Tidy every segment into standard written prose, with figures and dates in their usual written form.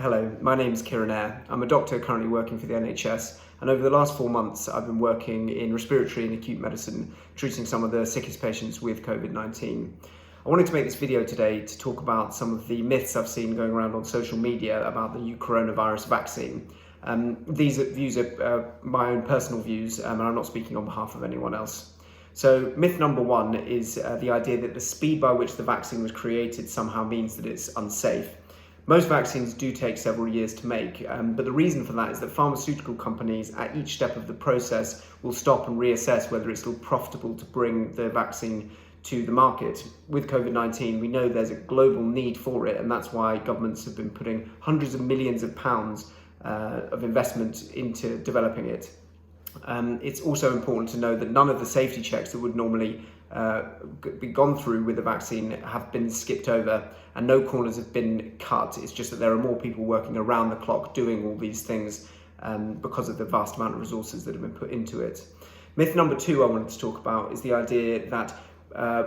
Hello, my name is Kieran Eyre. I'm a doctor currently working for the NHS, and over the last 4 months I've been working in respiratory and acute medicine, treating some of the sickest patients with COVID-19. I wanted to make this video today to talk about some of the myths I've seen going around on social media about the new coronavirus vaccine. These views are my own personal views, and I'm not speaking on behalf of anyone else. So myth number one is the idea that the speed by which the vaccine was created somehow means that it's unsafe. Most vaccines do take several years to make, but the reason for that is that pharmaceutical companies at each step of the process will stop and reassess whether it's still profitable to bring the vaccine to the market. With COVID-19, we know there's a global need for it, and that's why governments have been putting hundreds of millions of pounds of investment into developing it. It's also important to know that none of the safety checks that would normally be gone through with the vaccine have been skipped over, and no corners have been cut. It's just that there are more people working around the clock doing all these things because of the vast amount of resources that have been put into it. Myth number two I wanted to talk about is the idea that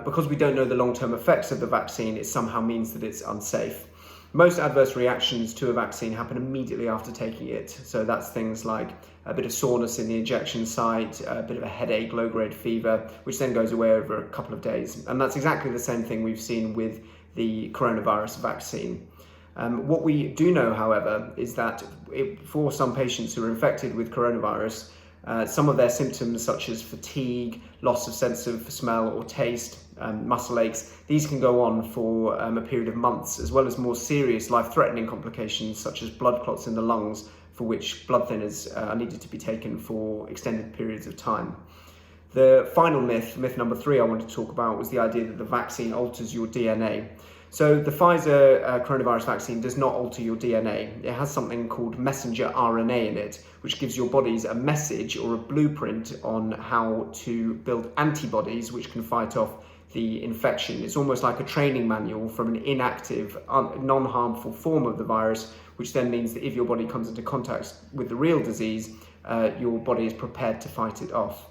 because we don't know the long-term effects of the vaccine, it somehow means that it's unsafe. Most adverse reactions to a vaccine happen immediately after taking it. So that's things like a bit of soreness in the injection site, a bit of a headache, low-grade fever, which then goes away over a couple of days. And that's exactly the same thing we've seen with the coronavirus vaccine. What we do know, however, is that for some patients who are infected with coronavirus, some of their symptoms such as fatigue, loss of sense of smell or taste, muscle aches, these can go on for a period of months, as well as more serious life-threatening complications such as blood clots in the lungs, for which blood thinners are needed to be taken for extended periods of time. The final myth number three I wanted to talk about, was the idea that the vaccine alters your DNA. So the Pfizer coronavirus vaccine does not alter your DNA. It has something called messenger RNA in it, which gives your bodies a message or a blueprint on how to build antibodies which can fight off the infection. It's almost like a training manual from an inactive, non-harmful form of the virus, which then means that if your body comes into contact with the real disease, your body is prepared to fight it off.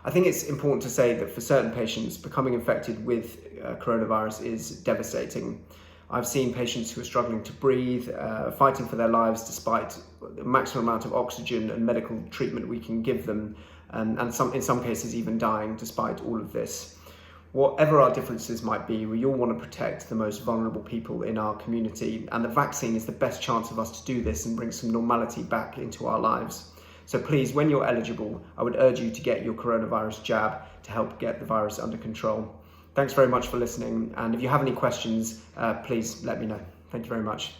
I think it's important to say that for certain patients, becoming infected with coronavirus is devastating. I've seen patients who are struggling to breathe, fighting for their lives despite the maximum amount of oxygen and medical treatment we can give them, and in some cases even dying despite all of this. Whatever our differences might be, we all want to protect the most vulnerable people in our community, and the vaccine is the best chance of us to do this and bring some normality back into our lives. So please, when you're eligible, I would urge you to get your coronavirus jab to help get the virus under control. Thanks very much for listening, and if you have any questions, please let me know. Thank you very much.